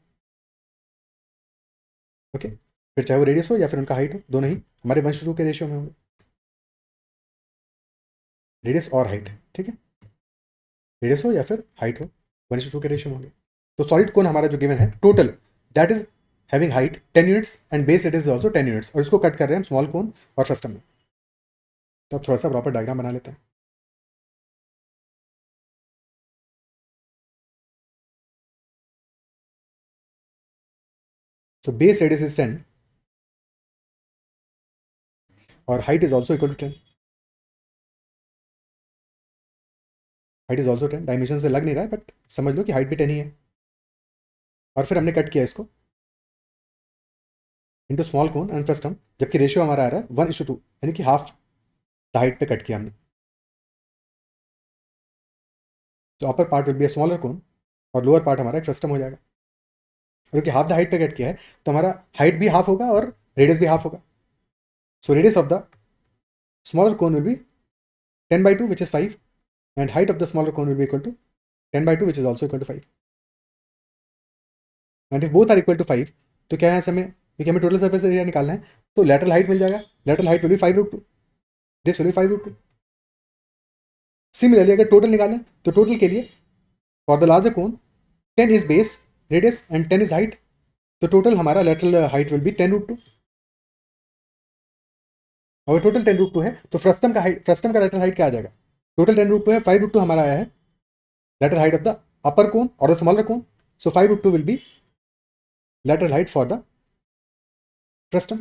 ओके, फिर चाहे वो रेडियस हो या फिर उनका हाइट हो, दोनों ही हमारे 1:2 के रेशियो में होंगे, रेडियस और हाइट, ठीक है। रेडियस हो या फिर हाइट हो 1:2 के रेशियो में होंगे। तो सॉलिड कोन हमारा जो गिवन है total that is having height 10 units and base it is also 10 units, और इसको कट कर रहे हैं हम स्मॉल कोन और फ्रस्टम में। तो अब थोड़ा सा प्रॉपर डायग्राम बना लेते हैं। So base radius is 10 और height is also equal to 10. Height is also 10, dimension से लग नहीं रहा है बट समझ लो कि हाइट भी 10 ही है। और फिर हमने कट किया इसको into small cone and frustum, जबकि रेशियो हमारा आ रहा है 1:2 यानी कि हाफ द हाइट पे कट किया हमने। तो upper part will be a smaller cone और लोअर पार्ट हमारा एक फ्रस्टम हो जाएगा। क्योंकि हाफ द हाइट पे कट किया है तो हमारा हाइट भी हाफ होगा और रेडियस भी हाफ होगा। So radius of the smaller cone will B 10/2 which is 5 and height of the smaller cone will be equal to 10/2 which is also equal to 5. And if both are equal to 5 तो क्या है हमें, क्योंकि हमें total surface area निकालना है तो lateral height मिल जाएगा, lateral height will B 5√2, this will B 5√2। Similarly अगर टोटल निकालें तो टोटल के लिए for the larger cone 10 is base radius and 10 is height, तो टोटल हमारा लेटरल हाइट विल बी 10√2। अगर टोटल 10√2 है तो फ्रस्टम का हाइट, फ्रस्टम का लेटरल हाइट क्या आ जाएगा, टोटल 10√2 है, 5√2 हमारा आया है lateral height of the upper cone और the smaller cone, so 5√2 will be lateral height for the frustum।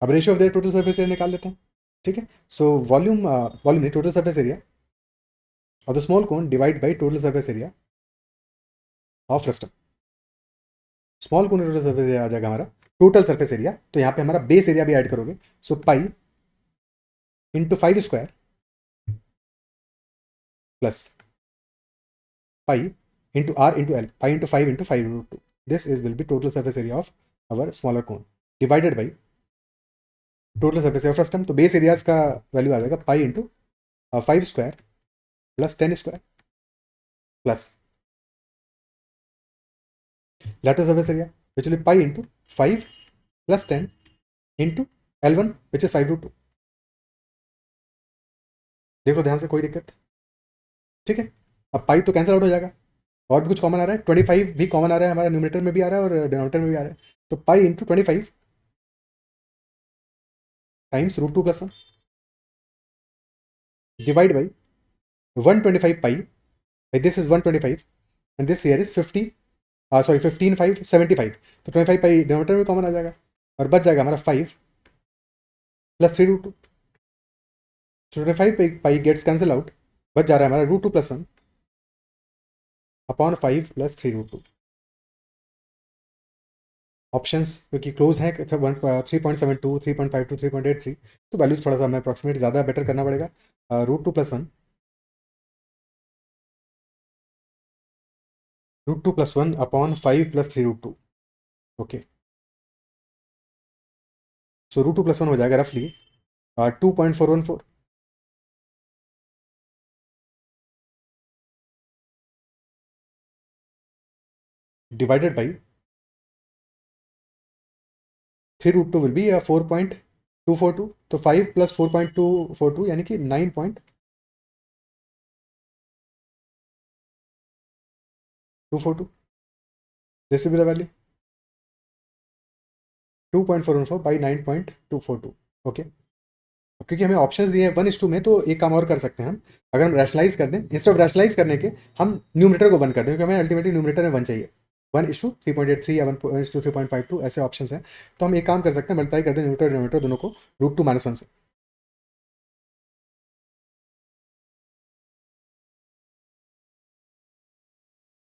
अब ratio of their total surface area निकाल लेते हैं, ठीक है। सो वॉल्यूम वॉल्यूम नहीं, total surface area of the small cone divide by total surface area of frustum. Small cone total surface area आ जाएगा हमारा टोटल सर्फेस एरिया, तो यहाँ पे हमारा बेस एरिया भी ऐड करोगे, so pi into 5² plus pi into R into L, pi into 5 into 5√2, this is will be total surface area of our smaller cone divided by total surface area frustum. तो base areas का value आ जाएगा pi into 5² plus 10² plus lateral surface area which will be pi into 5 plus 10 into L1 which is 5√2। देख लो ध्यान से, कोई दिक्कत, ठीक है। अब पाई तो कैंसिल आउट हो जाएगा और भी कुछ कॉमन आ रहा है, 25 भी कॉमन आ रहा है, हमारा न्यूमरेटर में भी आ रहा है और डिनोमिनेटर में भी आ रहा है, तो pi into 25 times √2 + 1 divide by 125 pi, this is 125 and this here is 50, sorry 15 5 75, तो 25 पाई डिनोमिनेटर में कॉमन आ जाएगा और बच जाएगा हमारा 5 प्लस 3√2। 25 पाई गेट्स कैंसिल आउट, बच जा रहा है हमारा √2 + 1 अपॉन 5 प्लस 3√2। ऑप्शंस क्योंकि क्लोज हैं 3.72 3.52 3.83, तो वैल्यूज थोड़ा सा हमें अप्रॉक्सीमेट ज़्यादा बेटर करना पड़ेगा। √2 + 1 √2 + 1 अपॉन 5 प्लस 3√2। ओके, सो √2 + 1 हो जाएगा रफली 2.414 डिवाइडेड बाई 3√2 विल बी 4.242, तो 5 प्लस 4.242 यानी कि 9.242, this will be the value 2.414 by 9.242। Okay, क्योंकि हमें ऑप्शंस दिए हैं 1:2 में, तो एक काम और कर सकते हैं हम, अगर हम रैशनलाइज कर दें, इंस्टेड ऑफ रैशनलाइज करने के हम न्यूमरेटर को 1 कर दें, क्योंकि हमें अल्टीमेटली न्यूमरेटर में 1 चाहिए। 1:3.83 या 1:3.52 ऐसे ऑप्शंस हैं। तो हम एक काम कर सकते हैं, मल्टीप्लाई कर दें न्यूमरेटर डिनोमिनेटर दोनों को √2 - 1 से,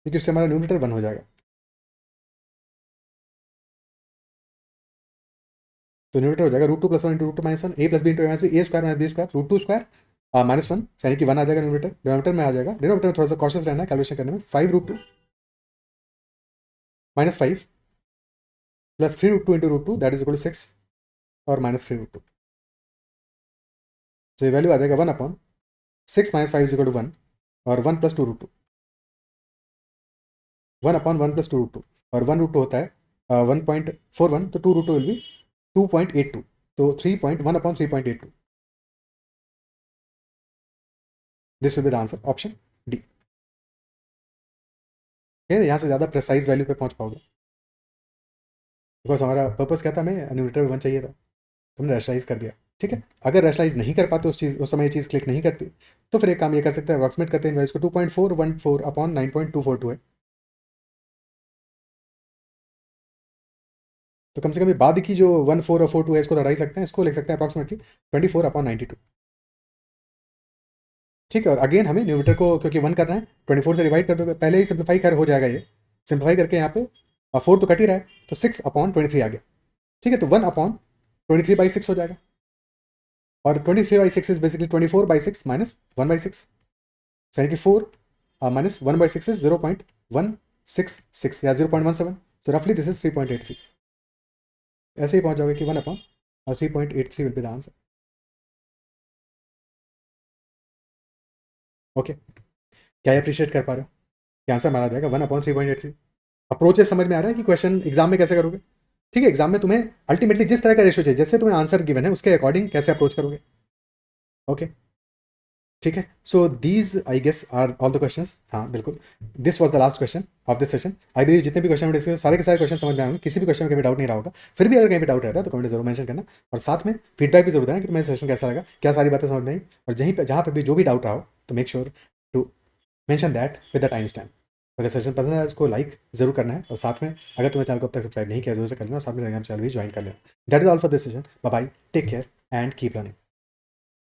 क्योंकि उससे हमारा न्यूमरेटर 1 हो जाएगा। तो न्यूमरेटर हो जाएगा √2 + 1 × √2 - 1, a + b × a - b, a² - b² √2² -1, यानी कि 1 आ जाएगा न्यूमरेटर, डिनोमिनेटर में आ जाएगा। डिनोमिनेटर में थोड़ा सा कॉशियस रहना है कैलकुलेशन करने में। 5√2 -5 + 3√2 × √2 दैट इज इक्वल टू 6 और -3√2। तो ये वैल्यू आ जाएगा 1/6 - 5 इज इक्वल टू 1 और 1 + 2√2, 1/1 + 2√2 और 1√2 होता है 1.41, तो 2√2 विल बी 2.82, तो 1/3.82। This will be the answer, option D. यहाँ से ज़्यादा प्रेसाइज वैल्यू पे पहुंच पाओगे, बिकॉज हमारा पर्पस क्या था, हमें न्यूमरेटर 1 चाहिए था, तुमने रैशनलाइज कर दिया। ठीक है, अगर रैशनलाइज नहीं कर पाते उस समय ये चीज़ क्लिक नहीं करती, तो फिर एक काम ये कर सकते हैं, अप्रॉक्सीमेट करते हैं इसको 2.414/9.242 है। तो कम से कम बाद की जो 1, 4 और 4, 2 है, इसको हटा ही सकते हैं, इसको लिख सकते हैं अप्रॉक्सीमेटली 24/92। ठीक है, और अगेन हमें न्यूमरेटर को क्योंकि 1 करना है, 24 से डिवाइड कर दोगे, पहले ही सिंप्लीफाई कर हो जाएगा ये, सिंप्लीफाई करके यहाँ पे 4 तो कट ही रहा है, तो 6/23 आ गया। ठीक है, तो 1/23/6 हो जाएगा, और 23/6 इज बेसिकली 24/6 - 1/6, यानी कि 4 -1/6 इज 0.166 या 0.17, तो रफली दिस इज 3.83। ऐसे ही पहुंच जाओगे कि 1/3.83 will be the answer. Okay, क्या अप्रिशिएट कर पा रहे हो कि आंसर मारा जाएगा 1/3.83। अप्रोचेस समझ में आ रहा है कि क्वेश्चन एग्जाम में कैसे करोगे। ठीक है, एग्जाम में तुम्हें अल्टीमेटली जिस तरह का रेशियो चाहिए, जैसे तुम्हें आंसर गिवन है उसके अकॉर्डिंग कैसे अप्रोच करोगे। ओके, ठीक है, so these I guess are all the questions. हाँ बिल्कुल, this was the last question of this session. I believe जितने भी क्वेश्चन डिस्कस सारे के सारे क्वेश्चन समझ में आएंगे, किसी भी क्वेश्चन में कभी डाउट नहीं रहा होगा। फिर भी अगर कहीं भी डाउट रहता है तो कमेंट जरूर मेंशन करना, और साथ में फीडबैक भी जरूर देना कि तुम्हें सेशन कैसा लगा, क्या सारी बातें समझ में आई, और जहाँ पे भी जो भी डाउट रहा हो तो make sure to mention that with the time stamp. अगर सेशन पसंद है उसको लाइक जरूर करना है, और साथ में अगर तुम्हें चैनल को अब तक सब्सक्राइब नहीं किया जरूर से कर लेना, और साथ में टेलीग्राम चैनल भी ज्वाइन कर लेना। That is all for this session. Bye bye, take care and keep learning.